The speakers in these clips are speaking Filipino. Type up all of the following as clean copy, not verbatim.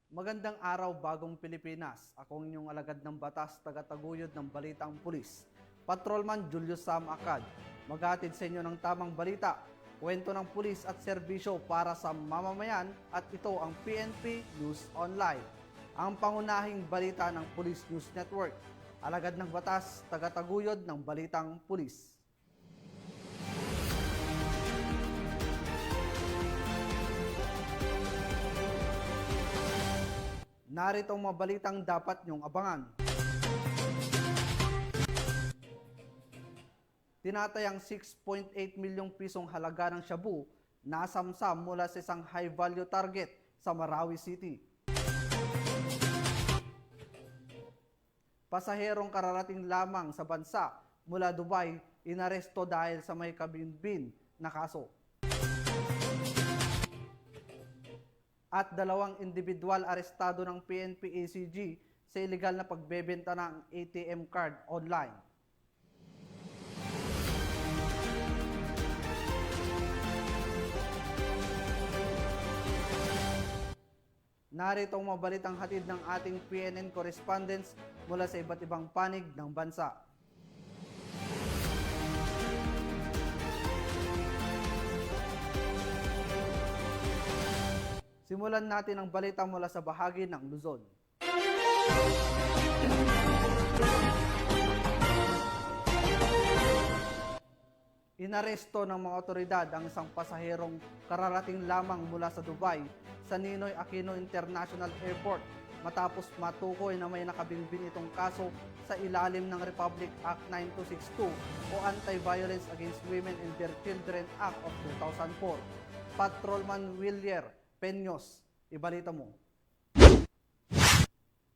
Magandang araw, bagong Pilipinas. Ako ang inyong alagad ng batas, tagataguyod ng Balitang Pulis. Patrolman Julius Sam Acad, maghatid sa inyo ng tamang balita, kwento ng pulis at serbisyo para sa mamamayan, at ito ang PNP News Online. Ang pangunahing balita ng Police News Network. Alagad ng batas, tagataguyod ng Balitang Pulis. Narito ang mga balitang dapat niyong abangan. Tinatayang 6.8 milyong pisong halaga ng shabu nasamsam mula sa isang high-value target sa Marawi City. Pasaherong kararating lamang sa bansa mula Dubai, inaresto dahil sa may kabinbin na kaso. At dalawang individual arestado ng PNP-ACG sa iligal na pagbebenta ng ATM card online. Narito ang mga balitang hatid ng ating PNN correspondents mula sa iba't ibang panig ng bansa. Simulan natin ang balita mula sa bahagi ng Luzon. Inaresto ng mga otoridad ang isang pasaherong kararating lamang mula sa Dubai sa Ninoy Aquino International Airport matapos matukoy na may nakabinbin itong kaso sa ilalim ng Republic Act 9262 o Anti-Violence Against Women and Their Children Act of 2004. Patrolman Willier Peños, ibalita mo.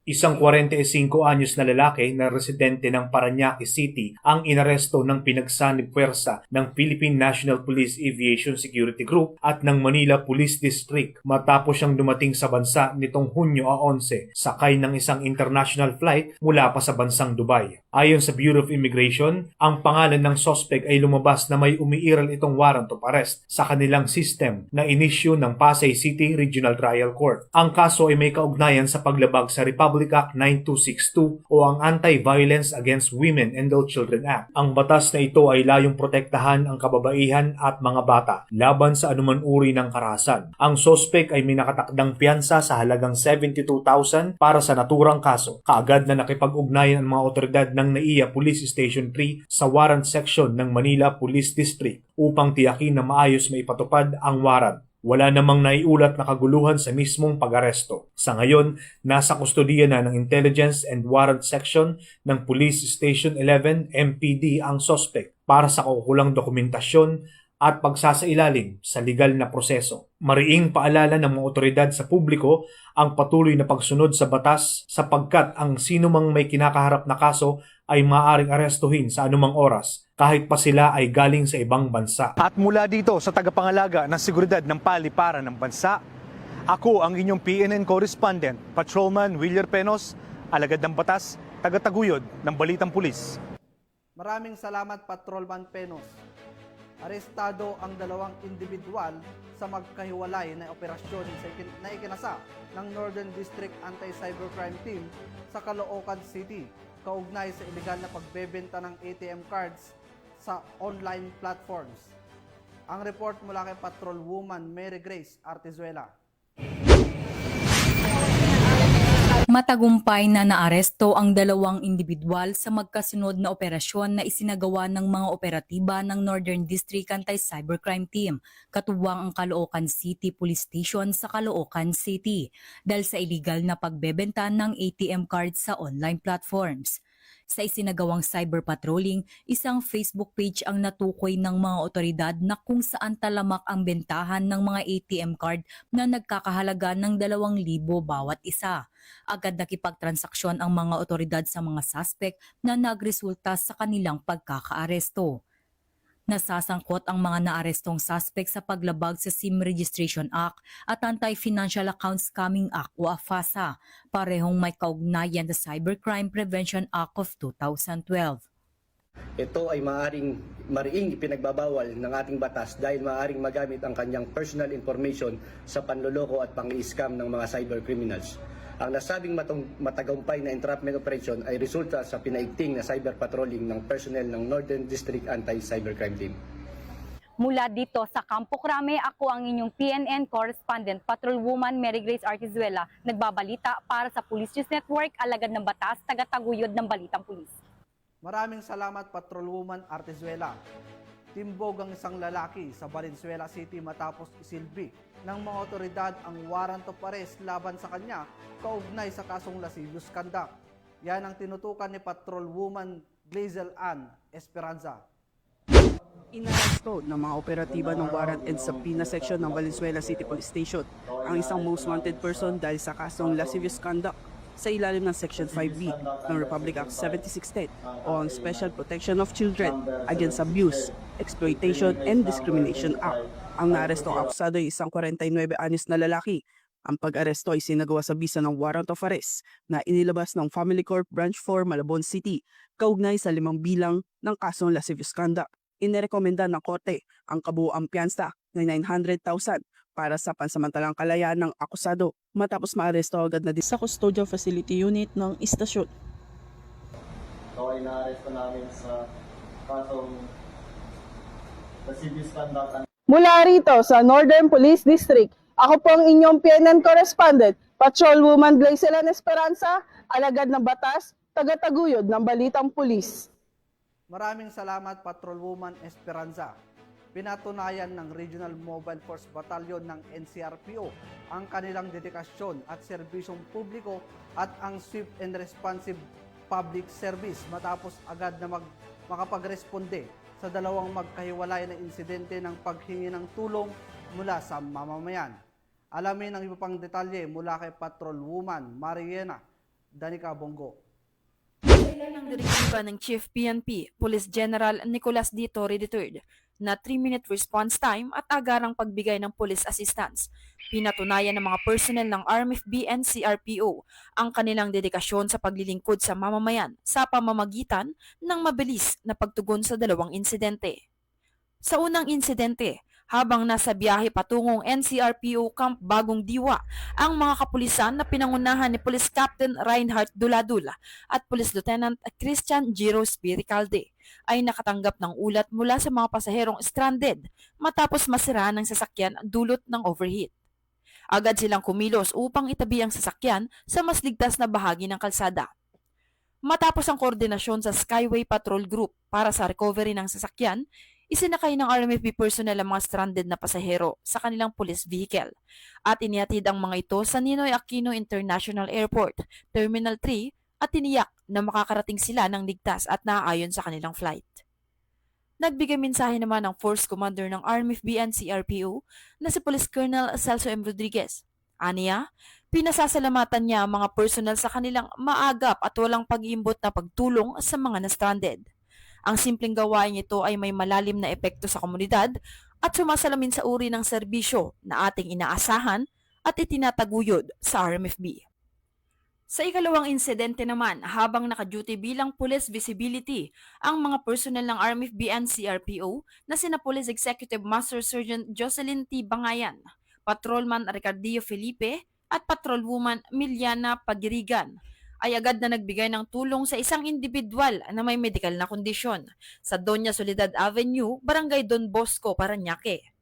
Isang 45 anyos na lalaki na residente ng Parañaque City ang inaresto ng pinagsanib puwersa ng Philippine National Police Aviation Security Group at ng Manila Police District matapos siyang dumating sa bansa nitong Hunyo 11 sakay ng isang international flight mula pa sa bansang Dubai. Ayon sa Bureau of Immigration, ang pangalan ng suspect ay lumabas na may umiiral itong warrant of arrest sa kanilang system na inisyu ng Pasay City Regional Trial Court. Ang kaso ay may kaugnayan sa paglabag sa Republic Act 9262 o ang Anti-Violence Against Women and Their Children Act. Ang batas na ito ay layong protektahan ang kababaihan at mga bata laban sa anuman uri ng karahasan. Ang suspect ay may nakatakdang piyansa sa halagang 72,000 para sa naturang kaso. Kaagad na nakipag-ugnayan ang mga otoridad ng NAIA Police Station 3 sa warrant section ng Manila Police District upang tiyakin na maayos maipatupad ang warrant. Wala namang naiulat na kaguluhan sa mismong pag-aresto. Sa ngayon, nasa kustodiya na ng Intelligence and Warrant Section ng Police Station 11 MPD ang suspect para sa kaukulang dokumentasyon at pagsasailalim sa legal na proseso. Mariing paalala ng mga otoridad sa publiko ang patuloy na pagsunod sa batas sapagkat ang sino mang may kinakaharap na kaso ay maaaring arestuhin sa anumang oras kahit pa sila ay galing sa ibang bansa. At mula dito sa tagapangalaga ng seguridad ng paliparan ng bansa, ako ang inyong PNN correspondent, Patrolman Willier Peños, alagad ng batas, tagataguyod ng Balitang Pulis. Maraming salamat, Patrolman Peños. Arestado ang dalawang individual sa magkahiwalay na operasyon na ikinasa ng Northern District Anti-Cybercrime Team sa Caloocan City, kaugnay sa iligal na pagbebenta ng ATM cards sa online platforms. Ang report mula kay Patrolwoman Mary Grace Artezuela. Matagumpay na naaresto ang dalawang individual sa magkasunod na operasyon na isinagawa ng mga operatiba ng Northern District Anti-Cybercrime Team, katuwang ang Caloocan City Police Station sa Caloocan City, dahil sa illegal na pagbebenta ng ATM cards sa online platforms. Sa isinagawang cyber patrolling, isang Facebook page ang natukoy ng mga otoridad na kung saan talamak ang bentahan ng mga ATM card na nagkakahalaga ng 2,000 bawat isa. Agad nakipagtransaksyon ang mga otoridad sa mga suspect na nagresulta sa kanilang pagkakaaresto. Nasasangkot ang mga naarestong suspect sa paglabag sa SIM Registration Act at Anti-Financial Account Scamming Act o AFASA, parehong may kaugnayan sa Cybercrime Prevention Act of 2012. Ito ay mariing ipinagbabawal ng ating batas dahil maaaring magamit ang kanyang personal information sa panloloko at pang-i-scam ng mga cyber criminals. Ang nasabing matagumpay na entrapment operation ay resulta sa pinaigting na cyber patrolling ng personnel ng Northern District Anti-Cybercrime Team. Mula dito sa Campo Crame, ako ang inyong PNN correspondent, Patrolwoman Mary Grace Artizuela, nagbabalita para sa Police News Network, alagad ng batas, tagataguyod ng balitang pulis. Maraming salamat Patrolwoman Artizuela. Timbog ang isang lalaki sa Valenzuela City matapos isilbi ng mga otoridad ang warrant of arrest laban sa kanya kaugnay sa kasong lascivious conduct. Yan ang tinutukan ni Patrolwoman Glazel Ann Esperanza. Inaresto ng mga operatiba ng Warrant and Subpoena Section ng Valenzuela City Police Station ang isang most wanted person dahil sa kasong lascivious conduct sa ilalim ng Section 5B ng Republic Act 7610 o ang Special Protection of Children Against Abuse, Exploitation and Discrimination Act. Ang naarestong akusado ay isang 49 anyos na lalaki. Ang pag-aresto ay sinagawa sa bisa ng warrant of arrest na inilabas ng Family Court Branch 4 Malabon City kaugnay sa 5 bilang ng kasong lascivious conduct. Inirekomenda ng korte ang kabuuang piyansa na 900,000 para sa pansamantalang kalayaan ng akusado matapos maaresto agad na din sa custodial facility unit ng istasyon. Ito ay naaresto namin sa kasong lascivious conduct. Mula rito sa Northern Police District, ako po ang inyong PNN correspondent, Patrolwoman Glazel Ann Esperanza, alagad ng batas, tagataguyod ng balitang pulis. Maraming salamat Patrolwoman Esperanza. Pinatunayan ng Regional Mobile Force Battalion ng NCRPO ang kanilang dedikasyon at serbisyong publiko at ang swift and responsive public service matapos agad na makapagresponde sa dalawang magkahiwalay na insidente ng paghingi ng tulong mula sa mamamayan. Alamin ang iba pang detalye mula kay Patrolwoman Mariana Danica Bongo. Ng direktiba ng Chief PNP, Police General Nicolas D. Torre III, na 3-minute response time at agarang pagbigay ng police assistance. Pinatunayan ng mga personnel ng RMFB and CRPO ang kanilang dedikasyon sa paglilingkod sa mamamayan sa pamamagitan ng mabilis na pagtugon sa dalawang insidente. Sa unang insidente, habang nasa biyahe patungong NCRPO Camp Bagong Diwa, ang mga kapulisan na pinangunahan ni Police Captain Reinhardt Duladula at Police Lieutenant Christian Giro Spiricalde ay nakatanggap ng ulat mula sa mga pasaherong stranded matapos masira ng sasakyan dulot ng overheat. Agad silang kumilos upang itabi ang sasakyan sa mas ligtas na bahagi ng kalsada. Matapos ang koordinasyon sa Skyway Patrol Group para sa recovery ng sasakyan, isinakay ng RMFB personnel ang mga stranded na pasahero sa kanilang police vehicle at inihatid ang mga ito sa Ninoy Aquino International Airport, Terminal 3 at tiniyak na makakarating sila ng ligtas at naaayon sa kanilang flight. Nagbigay mensahe naman ang Force Commander ng RMFB and CRPO na si Police Colonel Celso M. Rodriguez. Aniya, pinasasalamatan niya ang mga personnel sa kanilang maagap at walang pag-iimbot na pagtulong sa mga na-stranded. Ang simpleng gawain ito ay may malalim na epekto sa komunidad at sumasalamin sa uri ng serbisyo na ating inaasahan at itinataguyod sa RMFB. Sa ikalawang insidente naman, habang naka-duty bilang police visibility, ang mga personnel ng RMFB and CRPO na sina Police Executive Master Sergeant Jocelyn T. Bangayan, Patrolman Ricardio Felipe at Patrolwoman Miliana Pagirigan ay agad na nagbigay ng tulong sa isang individual na may medical na kondisyon sa Doña Soledad Avenue, Barangay Don Bosco, Parañaque.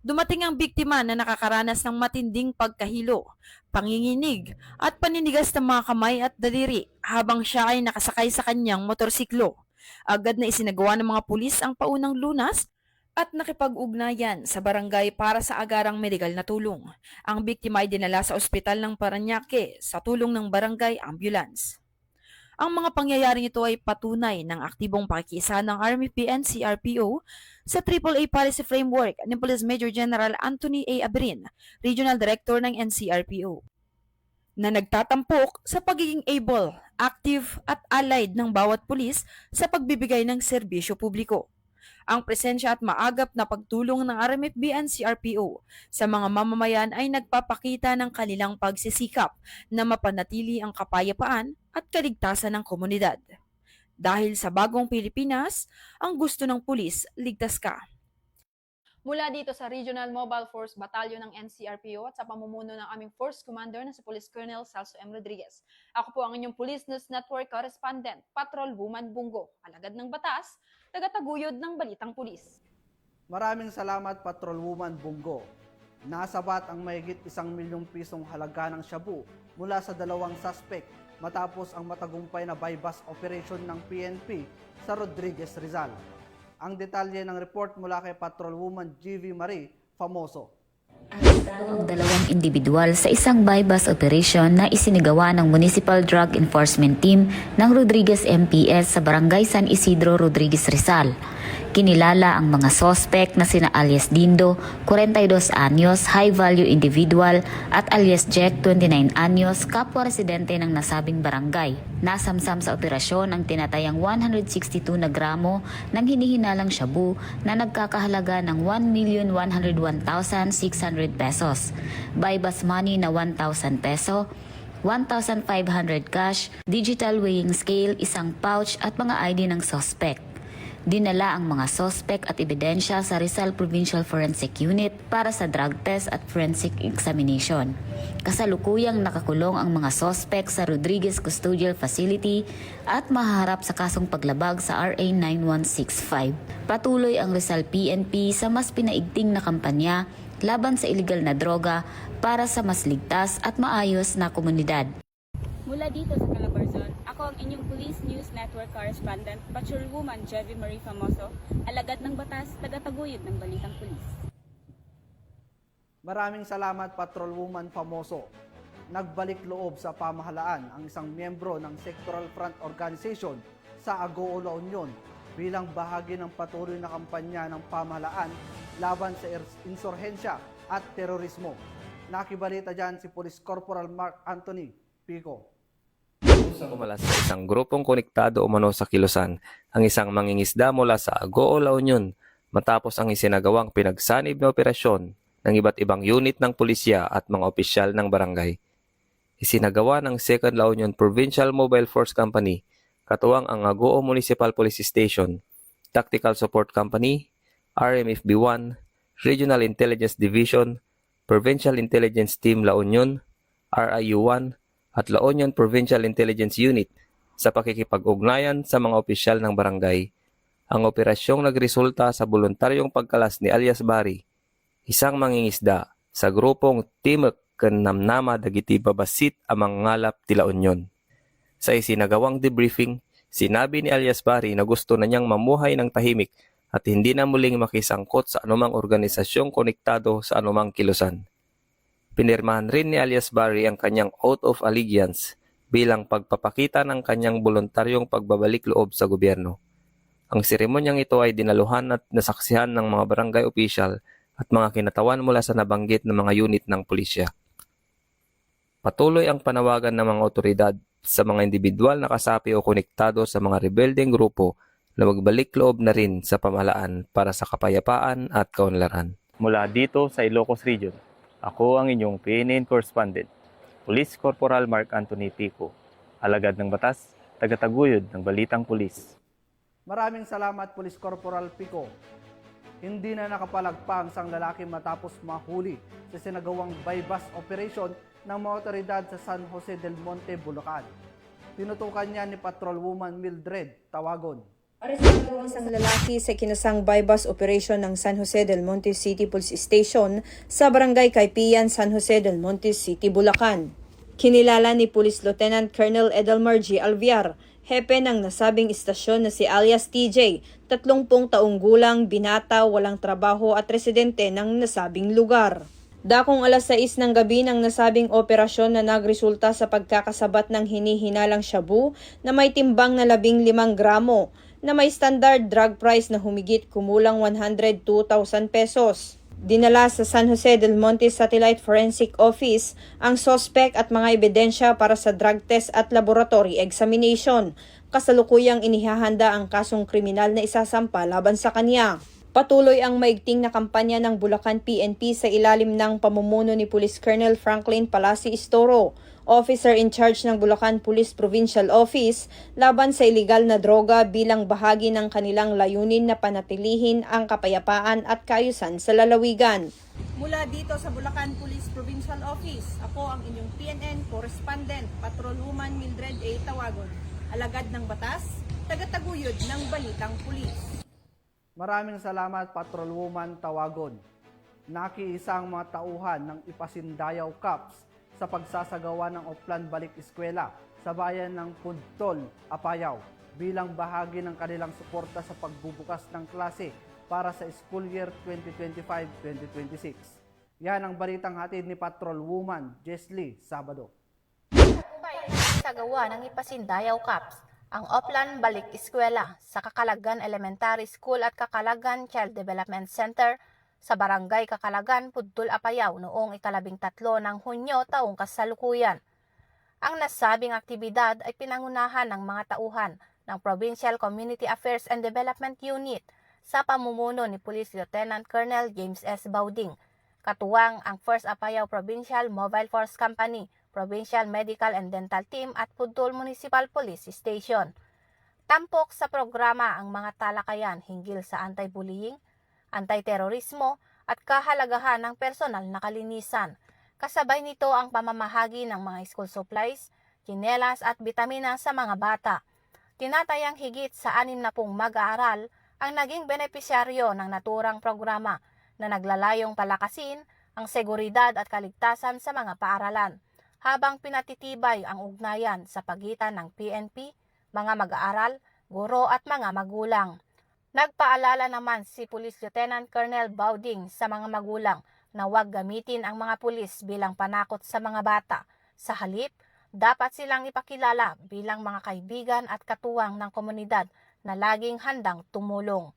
Dumating ang biktima na nakakaranas ng matinding pagkahilo, panginginig at paninigas ng mga kamay at daliri habang siya ay nakasakay sa kanyang motorsiklo. Agad na isinagawa ng mga pulis ang paunang lunas at nakipag-ugnayan sa barangay para sa agarang medikal na tulong. Ang biktima ay dinala sa ospital ng Parañaque sa tulong ng barangay ambulance. Ang mga pangyayaring ito ay patunay ng aktibong pakikiisa ng RMFB and CRPO sa AAA Policy Framework ni Police Major General Anthony A. Abrin, Regional Director ng NCRPO, na nagtatampok sa pagiging able, active at allied ng bawat pulis sa pagbibigay ng serbisyo publiko. Ang presensya at maagap na pagtulong ng RMFB and CRPO sa mga mamamayan ay nagpapakita ng kanilang pagsisikap na mapanatili ang kapayapaan at kaligtasan ng komunidad. Dahil sa bagong Pilipinas, ang gusto ng pulis, ligtas ka. Mula dito sa Regional Mobile Force Batalyon ng NCRPO at sa pamumuno ng aming Force Commander na si Police Colonel Celso M. Rodriguez. Ako po ang inyong Police News Network Correspondent, Patrol Woman Bungo, alagad ng batas, tagataguyod ng balitang pulis. Maraming salamat Patrol Woman Bungo. Nasabat ang mahigit 1 milyong pisong halaga ng shabu mula sa 2 suspect matapos ang matagumpay na buy-bust operation ng PNP sa Rodriguez, Rizal. Ang detalye ng report mula kay Patrol Woman GV Marie Famoso. Arestado ang 2 individual sa isang buy-bust operation na isinagawa ng Municipal Drug Enforcement Team ng Rodriguez MPS sa Barangay San Isidro, Rodriguez, Rizal. Kinilala ang mga sospek na sina alias Dindo, 42 anyos, high-value individual, at alias Jack, 29 anyos, kapwa residente ng nasabing barangay. Nasamsam sa operasyon ang tinatayang 162 na gramo ng hinihinalang shabu na nagkakahalaga ng 1,101,600 pesos, buy-bust money na 1,000 peso, 1,500 cash, digital weighing scale, isang pouch at mga ID ng sospek. Dinala ang mga sospek at ebidensya sa Rizal Provincial Forensic Unit para sa drug test at forensic examination. Kasalukuyang nakakulong ang mga sospek sa Rodriguez Custodial Facility at mahaharap sa kasong paglabag sa RA 9165. Patuloy ang Rizal PNP sa mas pinaigting na kampanya laban sa iligal na droga para sa mas ligtas at maayos na komunidad. Mula dito sa Calabarzon, ako ang inyong Police News Network Correspondent, Patrolwoman GV Marie Famoso, alagad ng batas, tagataguyod ng balitang pulis. Maraming salamat Patrol Woman Famoso. Nagbalik loob sa pamahalaan ang isang miyembro ng Sectoral Front Organization sa Agoo La Union bilang bahagi ng patuloy na kampanya ng pamahalaan laban sa insurhensya at terorismo. Nakibalita dyan si Police Corporal Mark Anthony Pico. Kumalas sa isang grupong konektado umano sa kilusan ang isang mangingisda mula sa Agoo La Union matapos ang isinagawang pinagsanib na operasyon ng iba't ibang unit ng pulisya at mga opisyal ng barangay. Isinagawa ng 2nd La Union Provincial Mobile Force Company, katuwang ang Agoo Municipal Police Station, Tactical Support Company, RMFB-1, Regional Intelligence Division, Provincial Intelligence Team La Union, RIU-1, at La Union Provincial Intelligence Unit sa pakikipag-ugnayan sa mga opisyal ng barangay. Ang operasyong nagresulta sa voluntaryong pagkalas ni alias Bari, isang mangingisda sa grupong Timek Kanamnama Dagiti Babasit amang ngalap ti La Union. Sa isinagawang debriefing, sinabi ni alias Bari na gusto na niyang mamuhay ng tahimik at hindi na muling makisangkot sa anumang organisasyong konektado sa anumang kilusan. Pinirmahan rin ni alias Barry ang kanyang oath of allegiance bilang pagpapakita ng kanyang voluntaryong pagbabalik loob sa gobyerno. Ang seremonyang ito ay dinaluhan at nasaksihan ng mga barangay official at mga kinatawan mula sa nabanggit na mga unit ng pulisya. Patuloy ang panawagan ng mga otoridad sa mga individual na kasapi o konektado sa mga rebeldeng grupo na magbalik loob na rin sa pamahalaan para sa kapayapaan at kaunlaran. Mula dito sa Ilocos Region, ako ang inyong PNN Correspondent, Police Corporal Mark Anthony Pico, alagad ng batas, tagataguyod ng balitang pulis. Maraming salamat Police Corporal Pico. Hindi na nakapalagpa ang isang lalaki matapos mahuli sa sinagawang buy-bust operation ng mga otoridad sa San Jose del Monte, Bulacan. Tinutukan niya ni Patrol Woman Mildred Tawagon. Arestado ang isang lalaki sa kinasang buy-bust operation ng San Jose del Monte City Police Station sa Barangay Kaipian, San Jose del Monte City, Bulacan. Kinilala ni Police Lieutenant Colonel Edelmar G. Alviar, hepe ng nasabing istasyon na si alias TJ, 30 taong gulang, binata, walang trabaho at residente ng nasabing lugar. Dakong alas 6 ng gabi ng nasabing operasyon na nagresulta sa pagkakasabat ng hinihinalang shabu na may timbang na 15 gramo, na may standard drug price na humigit kumulang 102,000 pesos. Dinala sa San Jose del Monte Satellite Forensic Office ang sospek at mga ebidensya para sa drug test at laboratory examination. Kasalukuyang inihahanda ang kasong kriminal na isasampa laban sa kanya. Patuloy ang maigting na kampanya ng Bulacan PNP sa ilalim ng pamumuno ni Police Colonel Franklin Palasi Istoro Officer in charge ng Bulacan Police Provincial Office laban sa iligal na droga bilang bahagi ng kanilang layunin na panatilihin ang kapayapaan at kaayusan sa lalawigan. Mula dito sa Bulacan Police Provincial Office, ako ang inyong PNN Correspondent, Patrolwoman Mildred A. Tawagon, alagad ng batas, tagataguyod ng Balitang Pulis. Maraming salamat, Patrolwoman Tawagon. Nakiisang mga tauhan ng Ipasindayaw Cups sa pagsasagawa ng Oplan Balik Eskwela sa bayan ng Puntol, Apayao bilang bahagi ng kanilang suporta sa pagbubukas ng klase para sa school year 2025-2026. Yan ang balitang hatid ni Patrolwoman Jesly Sabado. Sagawa ng Ipasindayaw Cups ang Oplan Balik Eskwela sa Kakalagan Elementary School at Kakalagan Child Development Center sa Barangay Kakalagan, Puntol, Apayao noong 13 ng Hunyo taong kasalukuyan. Ang nasabing aktibidad ay pinangunahan ng mga tauhan ng Provincial Community Affairs and Development Unit sa pamumuno ni Police Lieutenant Colonel James S. Bauding, katuwang ang 1st Apayao Provincial Mobile Force Company, Provincial Medical and Dental Team at Puntol Municipal Police Station. Tampok sa programa ang mga talakayan hinggil sa anti-bullying, anti-terorismo at kahalagahan ng personal na kalinisan. Kasabay nito ang pamamahagi ng mga school supplies, tsinelas at bitamina sa mga bata. Tinatayang higit sa 60 mag-aaral ang naging benepisyaryo ng naturang programa na naglalayong palakasin ang seguridad at kaligtasan sa mga paaralan, habang pinatitibay ang ugnayan sa pagitan ng PNP, mga mag-aaral, guro at mga magulang. Nagpaalala naman si Police Lieutenant Colonel Bauding sa mga magulang na huwag gamitin ang mga pulis bilang panakot sa mga bata. Sa halip, dapat silang ipakilala bilang mga kaibigan at katuwang ng komunidad na laging handang tumulong.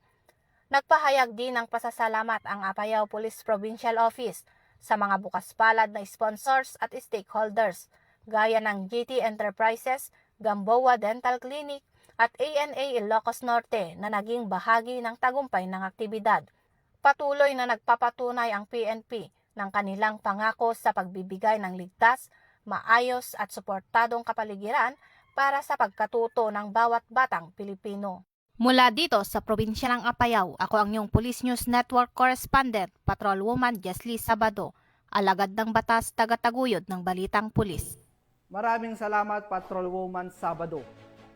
Nagpahayag din ng pasasalamat ang Apayao Police Provincial Office sa mga bukas palad na sponsors at stakeholders gaya ng GT Enterprises, Gamboa Dental Clinic at ANA Ilocos Norte na naging bahagi ng tagumpay ng aktibidad. Patuloy na nagpapatunay ang PNP ng kanilang pangako sa pagbibigay ng ligtas, maayos at suportadong kapaligiran para sa pagkatuto ng bawat batang Pilipino. Mula dito sa probinsya ng Apayao, ako ang iyong Police News Network Correspondent, Patrolwoman Jesly Sabado, alagad ng batas, tagataguyod ng Balitang Pulis. Maraming salamat, Patrolwoman Sabado.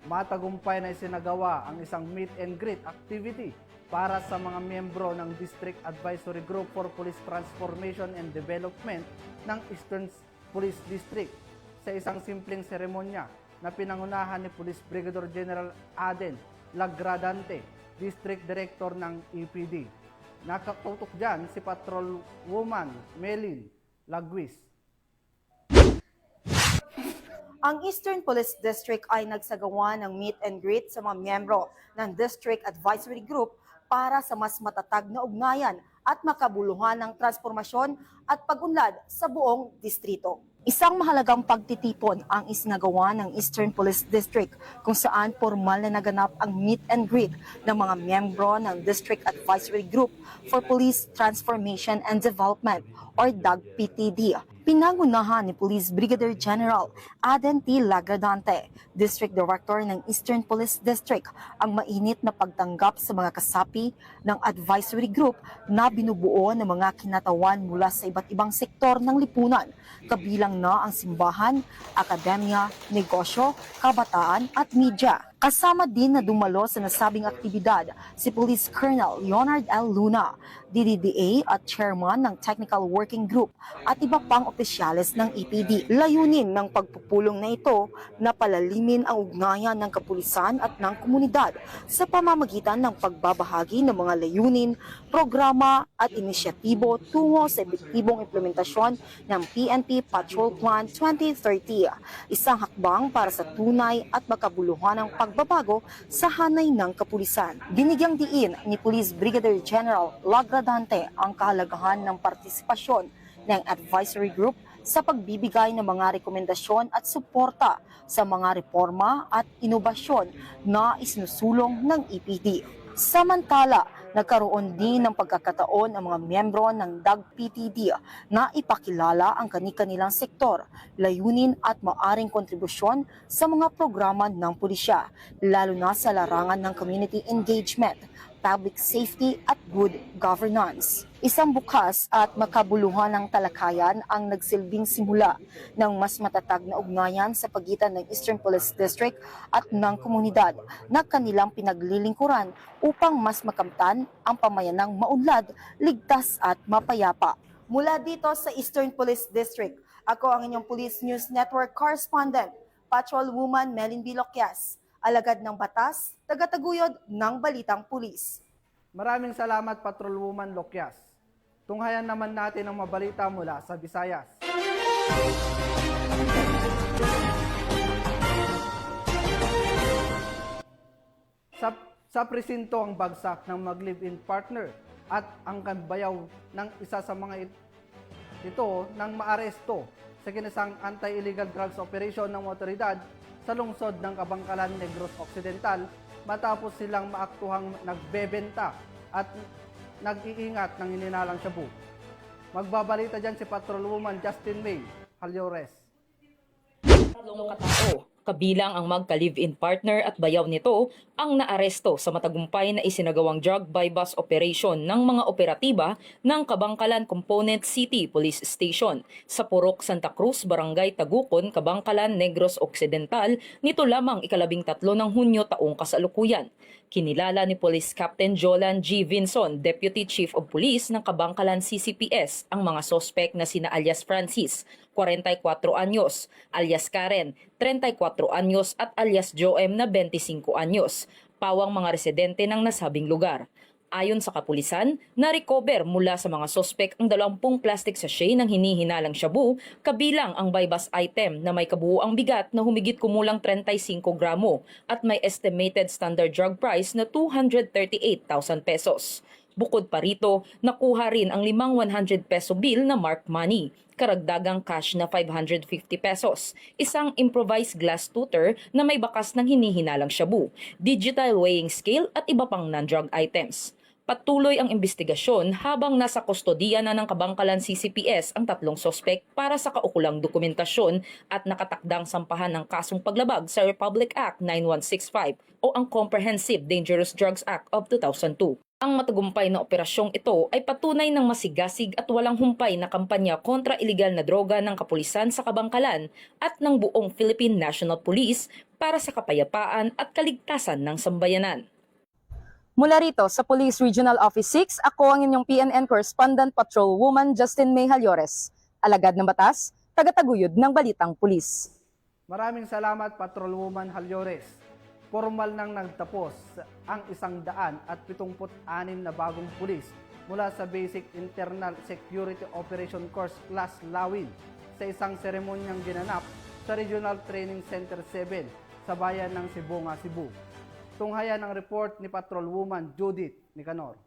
Matagumpay na isinagawa ang isang meet and greet activity para sa mga miyembro ng District Advisory Group for Police Transformation and Development ng Eastern Police District sa isang simpleng seremonya na pinangunahan ni Police Brigadier General Aden Lagradante, District Director ng EPD. Nakatutok dyan si Patrolwoman Melin Lagwis. Ang Eastern Police District ay nagsagawa ng meet and greet sa mga miyembro ng District Advisory Group para sa mas matatag na ugnayan at makabuluhan ng transformasyon at pag-unlad sa buong distrito. Isang mahalagang pagtitipon ang isinagawa ng Eastern Police District kung saan formal na naganap ang meet and greet ng mga miyembro ng District Advisory Group for Police Transformation and Development or DAG-PTD. Pinangunahan ni Police Brigadier General Aden T. Lagradante, District Director ng Eastern Police District, ang mainit na pagtanggap sa mga kasapi ng advisory group na binubuo ng mga kinatawan mula sa iba't ibang sektor ng lipunan, kabilang na ang simbahan, akademya, negosyo, kabataan at media. Kasama din na dumalo sa nasabing aktibidad si Police Colonel Leonard L. Luna, DDDA at Chairman ng Technical Working Group at iba pang opisyales ng EPD. Layunin ng pagpupulong na ito na palalimin ang ugnayan ng kapulisan at ng komunidad sa pamamagitan ng pagbabahagi ng mga layunin, programa at inisyatibo tungo sa epektibong implementasyon ng PNP Patrol Plan 2030, isang hakbang para sa tunay at makabuluhan ng pagbabago sa hanay ng kapulisan. Binigyang diin ni Police Brigadier General Lagradante ang kahalagahan ng partisipasyon ng advisory group sa pagbibigay ng mga rekomendasyon at suporta sa mga reforma at inobasyon na isinusulong ng EPD. Samantala, Nagkaroon din ng pagkakataon ang mga miyembro ng DAG-PTD na ipakilala ang kani-kanilang sektor, layunin at maaring kontribusyon sa mga programa ng pulisya, lalo na sa larangan ng community engagement, public safety at good governance. Isang bukas at makabuluhan ng talakayan ang nagsilbing simula ng mas matatag na ugnayan sa pagitan ng Eastern Police District at ng komunidad na kanilang pinaglilingkuran upang mas makamtan ang pamayanang maunlad, ligtas at mapayapa. Mula dito sa Eastern Police District, ako ang inyong Police News Network correspondent, Patrolwoman Melin Biloquias, alagad ng batas, tagataguyod ng Balitang Pulis. Maraming salamat, Patrolwoman Loquias. Tunghayan naman natin ang mabalita mula sa Visayas. Sa presinto ang bagsak ng mag-live-in partner at ang kambayaw ng isa sa mga ito nang maaresto sa kinasang anti-illegal drugs operation ng otoridad sa lungsod ng Kabangkalan, Negros Occidental matapos silang maaktuhang nagbebenta at nag-iingat ng hininalang shabu. Magbabalita dyan si Patrolwoman Justin May Halyores. Tatlong katao, kabilang ang magka-live-in partner at bayaw nito, ang naaresto sa matagumpay na isinagawang drug buy-bust operation ng mga operatiba ng Kabangkalan Component City Police Station sa Purok Santa Cruz, Barangay Tagukon, Kabangkalan, Negros Occidental nito lamang 13 ng Hunyo taong kasalukuyan. Kinilala ni Police Captain Jolan G. Vinson, Deputy Chief of Police ng Kabangkalan CCPS, ang mga sospek na sina alias Francis, 44 anyos, alias Karen, 34 anyos at alias Joem na 25 anyos, pawang mga residente ng nasabing lugar. Ayon sa kapulisan, na-recover mula sa mga sospek ang 20 plastic sachet ng hinihinalang shabu, kabilang ang buy-bust item na may kabuuang bigat na humigit kumulang 35 gramo at may estimated standard drug price na 238,000 pesos. Bukod pa rito, nakuha rin ang 5 100 peso bill na marked money, karagdagang cash na 550 pesos, isang improvised glass tutor na may bakas ng hinihinalang shabu, digital weighing scale at iba pang non-drug items. Patuloy ang investigasyon habang nasa kustodiya na ng Kabangkalan CCPS ang 3 sospek para sa kaukulang dokumentasyon at nakatakdang sampahan ng kasong paglabag sa Republic Act 9165 o ang Comprehensive Dangerous Drugs Act of 2002. Ang matagumpay na operasyong ito ay patunay ng masigasig at walang humpay na kampanya kontra iligal na droga ng kapulisan sa Kabangkalan at ng buong Philippine National Police para sa kapayapaan at kaligtasan ng sambayanan. Mula rito sa Police Regional Office 6, ako ang inyong PNN Correspondent Patrolwoman Justin May Halyores, alagad ng batas, tagataguyod ng Balitang Pulis. Maraming salamat, Patrolwoman Halyores. Formal nang nagtapos ang 176 na bagong pulis mula sa Basic Internal Security Operation Course Class Lawin sa isang seremonyang ginanap sa Regional Training Center 7 sa bayan ng Sibonga, Cebu. Tunghayan ang report ni Patrolwoman Judith Nicanor.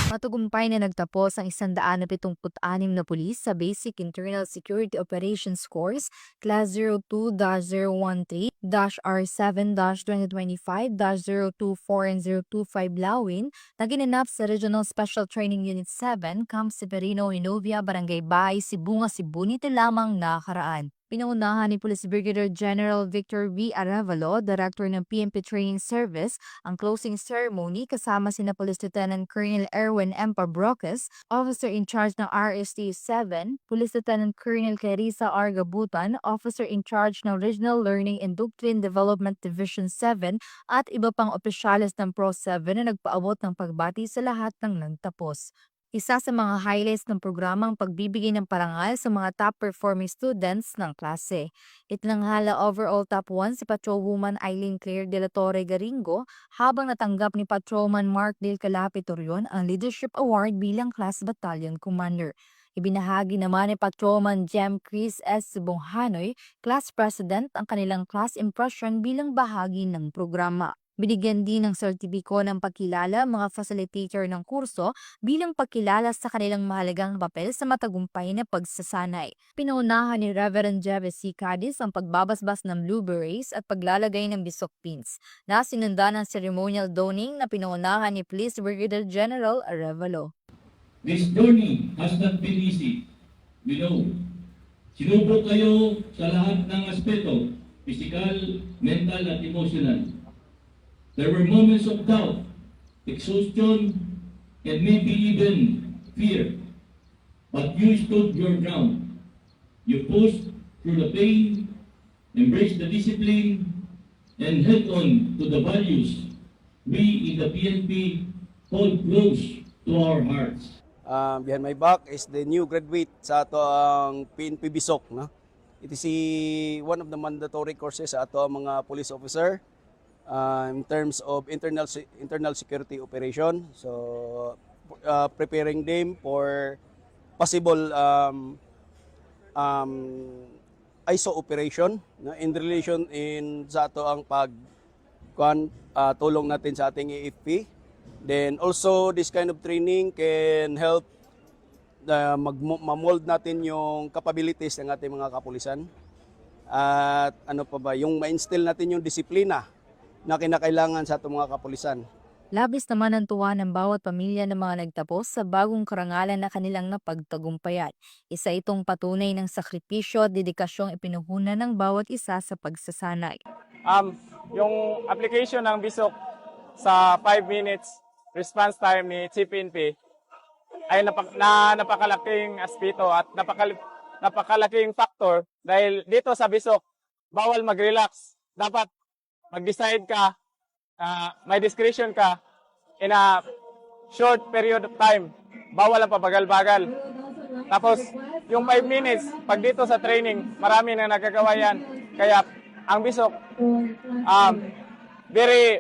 Matagumpay na nagtapos ang 176 na pulis sa Basic Internal Security Operations Course Class 02-013-R7-2025-024 and 025 Lawin na ginanap sa Regional Special Training Unit 7, Camp Severino, Inovia, Barangay Bay, Sibunga, Cebu nito lamang nakaraan. Pinaunahan ni Police Brigadier General Victor V. Arevalo, Director ng PNP Training Service, ang closing ceremony kasama sina Police Lieutenant Colonel Erwin M. Pabrocas, Officer in Charge ng RST 7, Police Lieutenant Colonel Clarissa R. Gabutan, Officer in Charge ng Regional Learning and Doctrine Development Division 7 at iba pang opisyales ng Pro 7 na nagpaabot ng pagbati sa lahat ng nagtapos. Isa sa mga highlights ng programang pagbibigay ng parangal sa mga top-performing students ng klase. Itinanghala overall top 1 si Patrolwoman Eileen Claire de la Torre Garingo habang natanggap ni Patrolman Mark Del Calapitorion ang Leadership Award bilang Class Battalion Commander. Ibinahagi naman ni Patrolman Jem Chris S. Bonghanoy, Class President, ang kanilang class impression bilang bahagi ng programa. Binigyan din ng sertipiko ng pagkilala mga facilitator ng kurso bilang pagkilala sa kanilang mahalagang papel sa matagumpay na pagsasanay. Pinaunahan ni Reverend Jeves C. Cadiz ang pagbabasbas ng blue berets at paglalagay ng bisok pins, na sinundan ng ceremonial donning na pinaunahan ni Police Brigadier General Arevalo. This journey has not been easy. We know. Sinubok kayo sa lahat ng aspeto, physical, mental at emotional. There were moments of doubt, exhaustion, and maybe even fear. But you stood your ground. You pushed through the pain, embraced the discipline, and held on to the values we in the PNP hold close to our hearts. Behind my back is the new graduate sa ato ang PNP Bisok. No? It is one of the mandatory courses sa ato ang mga police officer. In terms of internal security operation, so preparing them for possible ISO operation in relation sa ato ang tulong natin sa ating AFP. Then also this kind of training can help ma-mold natin yung capabilities ng ating mga kapulisan at yung ma-instill natin yung disiplina na kinakailangan sa itong mga kapulisan. Labis naman ang tuwa ng bawat pamilya ng mga nagtapos sa bagong karangalan na kanilang napagtagumpayan. Isa itong patunay ng sakripisyo at dedikasyong ipinuhunan ng bawat isa sa pagsasanay. Yung application ng Bisok sa 5 minutes response time ni Chief PNP ay napakalaking aspeto at napakalaking factor dahil dito sa Bisok, bawal mag-relax. Dapat mag-decide ka, may discretion ka in a short period of time. Bawal ang pabagal-bagal. Tapos, yung 5 minutes, pag dito sa training, marami na nagagawa yan. Kaya, ang Bisok, very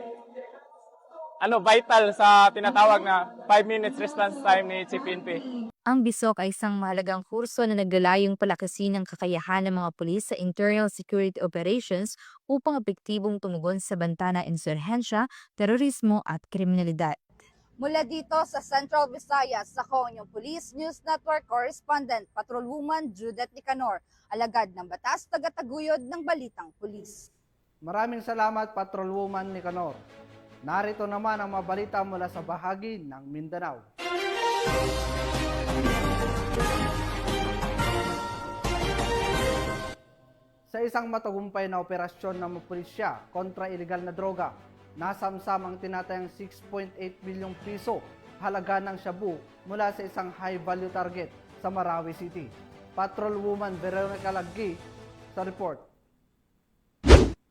vital sa tinatawag na 5 minutes response time ni Chief PNP. Ang Bisok ay isang mahalagang kurso na naglalayong palakasin ang kakayahan ng mga pulis sa internal security operations upang epektibong tumugon sa banta ng insurhensya, terorismo at kriminalidad. Mula dito sa Central Visayas, ako ang inyong Police News Network Correspondent, Patrolwoman Judith Nicanor, alagad ng batas, tagataguyod ng Balitang Pulis. Maraming salamat, Patrolwoman Nicanor. Narito naman ang mga balita mula sa bahagi ng Mindanao. Sa isang matagumpay na operasyon ng mga pulisya kontra ilegal na droga, nasamsam ang tinatayang 6.8 bilyong piso halaga ng shabu mula sa isang high-value target sa Marawi City. Patrolwoman Veronica Laggi sa report.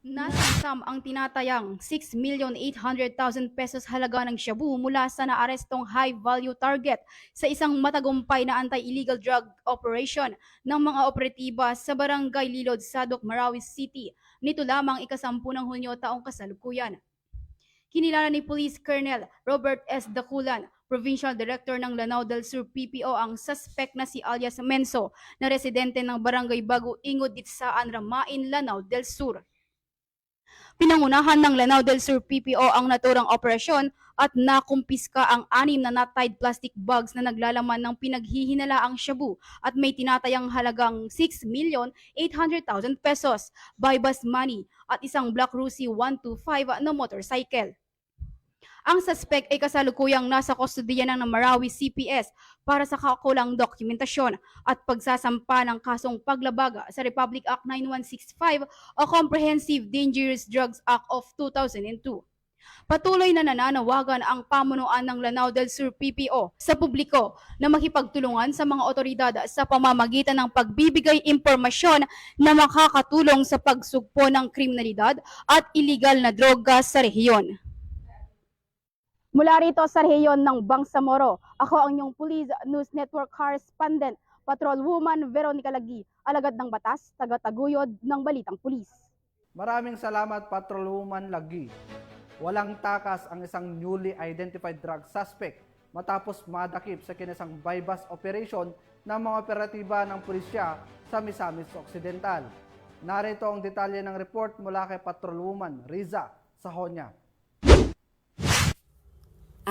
Nasamsam ang tinatayang 6,800,000 pesos halaga ng shabu mula sa naarestong high-value target sa isang matagumpay na anti-illegal drug operation ng mga operatiba sa Barangay Lilod, Sadok, Marawi City. Nito lamang ika-10 ng Hunyo taong kasalukuyan. Kinilala ni Police Colonel Robert S. Daculan, Provincial Director ng Lanao del Sur PPO, ang suspect na si alias Menso na residente ng Barangay Bago Ingod, Itsaan, Ramain, Lanao del Sur. Pinangunahan ng Lanao del Sur PPO ang naturang operasyon at nakumpiska ang 6 na not-tied plastic bags na naglalaman ng pinaghihinalaang shabu at may tinatayang halagang 6,800,000 pesos, buy-bus money at isang Black Rusi 125 na motorcycle. Ang suspect ay kasalukuyang nasa kustodiya ng Marawi CPS para sa kakulang dokumentasyon at pagsasampa ng kasong paglabaga sa Republic Act 9165 o Comprehensive Dangerous Drugs Act of 2002. Patuloy na nananawagan ang pamunuan ng Lanao del Sur PPO sa publiko na makipagtulungan sa mga otoridad sa pamamagitan ng pagbibigay impormasyon na makakatulong sa pagsugpo ng kriminalidad at iligal na droga sa rehiyon. Mula rito sa rehiyon ng Bangsamoro, ako ang inyong Police News Network Correspondent, Patrolwoman Veronica Laggi, alagad ng batas, tagataguyod ng Balitang Pulis. Maraming salamat, Patrolwoman Laggi. Walang takas ang isang newly identified drug suspect matapos madakip sa kinasang buy-bus operation ng mga operatiba ng pulisya sa Misamis Occidental. Narito ang detalye ng report mula kay Patrolwoman Riza Sahonya.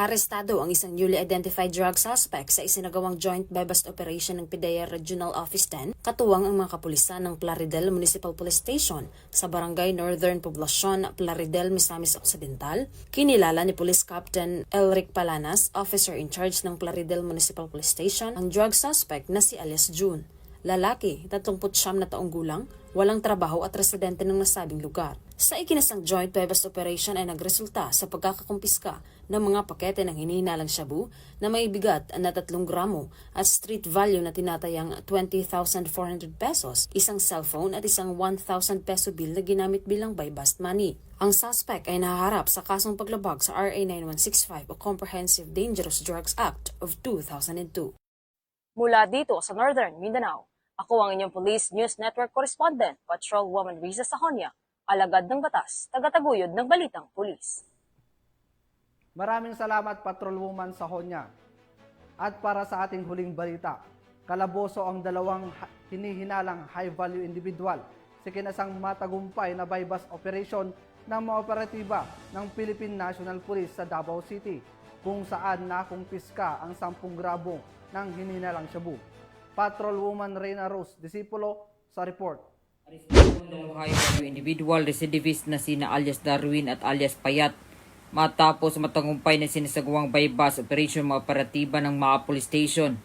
Arestado ang isang newly identified drug suspect sa isinagawang joint buy-bust operation ng PIDEA Regional Office 10, katuwang ang mga kapulisan ng Plaridel Municipal Police Station sa Barangay Northern Poblacion, Plaridel, Misamis Occidental. Kinilala ni Police Captain Elric Palanas, officer in charge ng Plaridel Municipal Police Station, ang drug suspect na si alias June. Lalaki, 39 na taong gulang, walang trabaho at residente ng nasabing lugar. Sa ikinasang joint buy-bust operation ay nagresulta sa pagkakakumpiska ng mga pakete ng hinihinalang shabu na may bigat na 3 gramo at street value na tinatayang 20,400 pesos, isang cellphone at isang 1,000 peso bill na ginamit bilang buy-bust money. Ang suspect ay nahaharap sa kasong paglabag sa RA 9165 o Comprehensive Dangerous Drugs Act of 2002. Mula dito sa Northern Mindanao, ako ang inyong Police News Network correspondent, Patrolwoman Riza Sahonia, alagad ng batas, tagataguyod ng balitang pulis. Maraming salamat, Patrolwoman Sahonia. At para sa ating huling balita, kalaboso ang 2 hinihinalang high-value individual sa kinasang matagumpay na buy-bust operation ng mga operatiba ng Philippine National Police sa Davao City, kung saan nakumpiska ang 10 gramo ng hinihinalang shabu. Patrolwoman Reyna Rose Disipulo sa report. High-value individual recidivist na sina alias Darwin at alias Payat matapos matagumpay na sinasagawang buy-bust operation mga operatiba ng MAA Police Station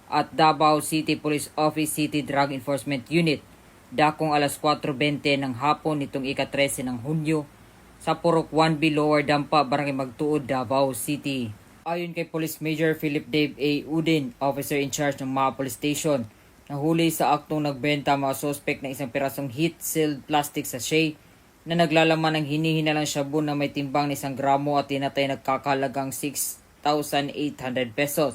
at Davao City Police Office City Drug Enforcement Unit dakong alas 4:20 ng hapon nitong ika-13 ng Hunyo sa Purok 1B Lower Dampa, Barangay Magtuod, Davao City. Ayon kay Police Major Philip Dave A. Udin, officer in charge ng MAA Police Station, nahuli sa aktong nagbenta mga suspect ng isang pirasong heat-sealed plastic sachet na naglalaman ng hinihinalang shabu na may timbang na 1 gramo at tinatay nagkakalagang 6,800 pesos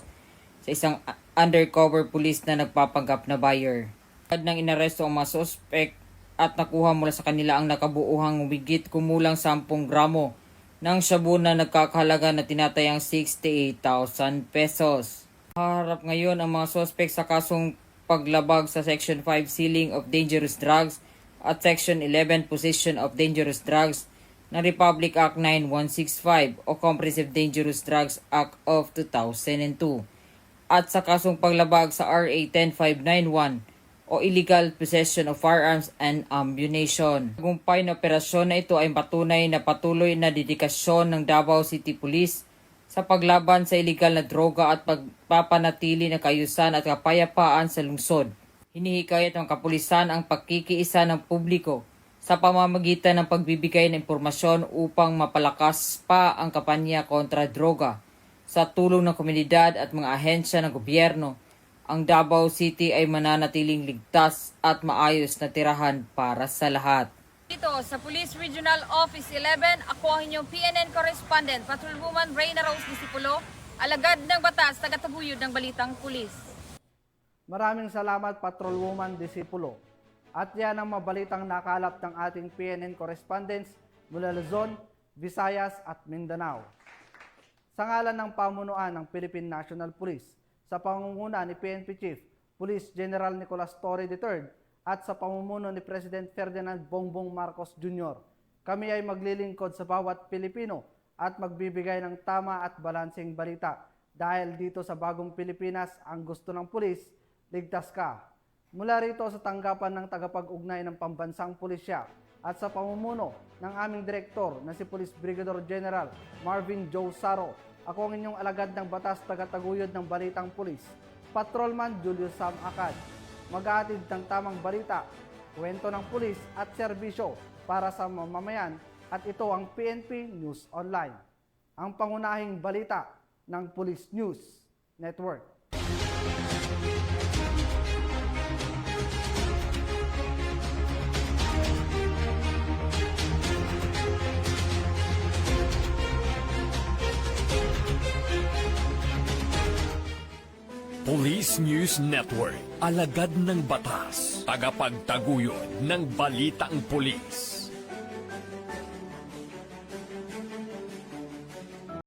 sa isang undercover police na nagpapanggap na buyer. Agad nang inaresto ang mga suspect at nakuha mula sa kanila ang nakabuuhang higit kumulang 10 gramo ng shabu na nagkakahalaga na tinatayang 68,000 pesos. Harap ngayon ang mga suspect sa kasong paglabag sa Section 5 Sealing of Dangerous Drugs at Section 11 Possession of Dangerous Drugs ng Republic Act 9165 o Comprehensive Dangerous Drugs Act of 2002 at sa kasong paglabag sa RA 10591 o Illegal Possession of Firearms and Ammunition. Tagumpay na operasyon na ito ay patunay na patuloy na dedikasyon ng Davao City Police sa paglaban sa illegal na droga at pagpapanatili ng kaayusan at kapayapaan sa lungsod. Hinihikayat ng kapulisan ang pagkikiisa ng publiko sa pamamagitan ng pagbibigay ng impormasyon upang mapalakas pa ang kampanya kontra droga. Sa tulong ng komunidad at mga ahensya ng gobyerno, ang Davao City ay mananatiling ligtas at maayos na tirahan para sa lahat. Dito sa Police Regional Office 11, ako ang inyong PNN correspondent, Patrolwoman Reyna Rose Disipulo, alagad ng batas, tagataguyod ng balitang pulis. Maraming salamat, Patrolwoman Disipulo. At yan ang mabalitang nakalap ng ating PNN correspondents mula Luzon, Visayas at Mindanao. Sa ngalan ng pamunuan ng Philippine National Police, sa pangunguna ni PNP Chief Police General Nicolas Torre III at sa pamumuno ni President Ferdinand Bongbong Marcos Jr., kami ay maglilingkod sa bawat Pilipino at magbibigay ng tama at balanseng balita. Dahil dito sa bagong Pilipinas, ang gusto ng pulis, ligtas ka. Mula rito sa tanggapan ng tagapag-ugnay ng Pambansang Pulisya at sa pamumuno ng aming direktor na si Police Brigadier General Marvin Joe Saro, ako ang inyong alagad ng batas, tagataguyod ng balitang pulis, Patrolman Julius Sam Acad. Mag-aatid ng tamang balita, kwento ng pulis at serbisyo para sa mamamayan, at ito ang PNP News Online, ang pangunahing balita ng Police News Network. Police News Network, alagad ng batas, tagapagtaguyod ng balitang pulis.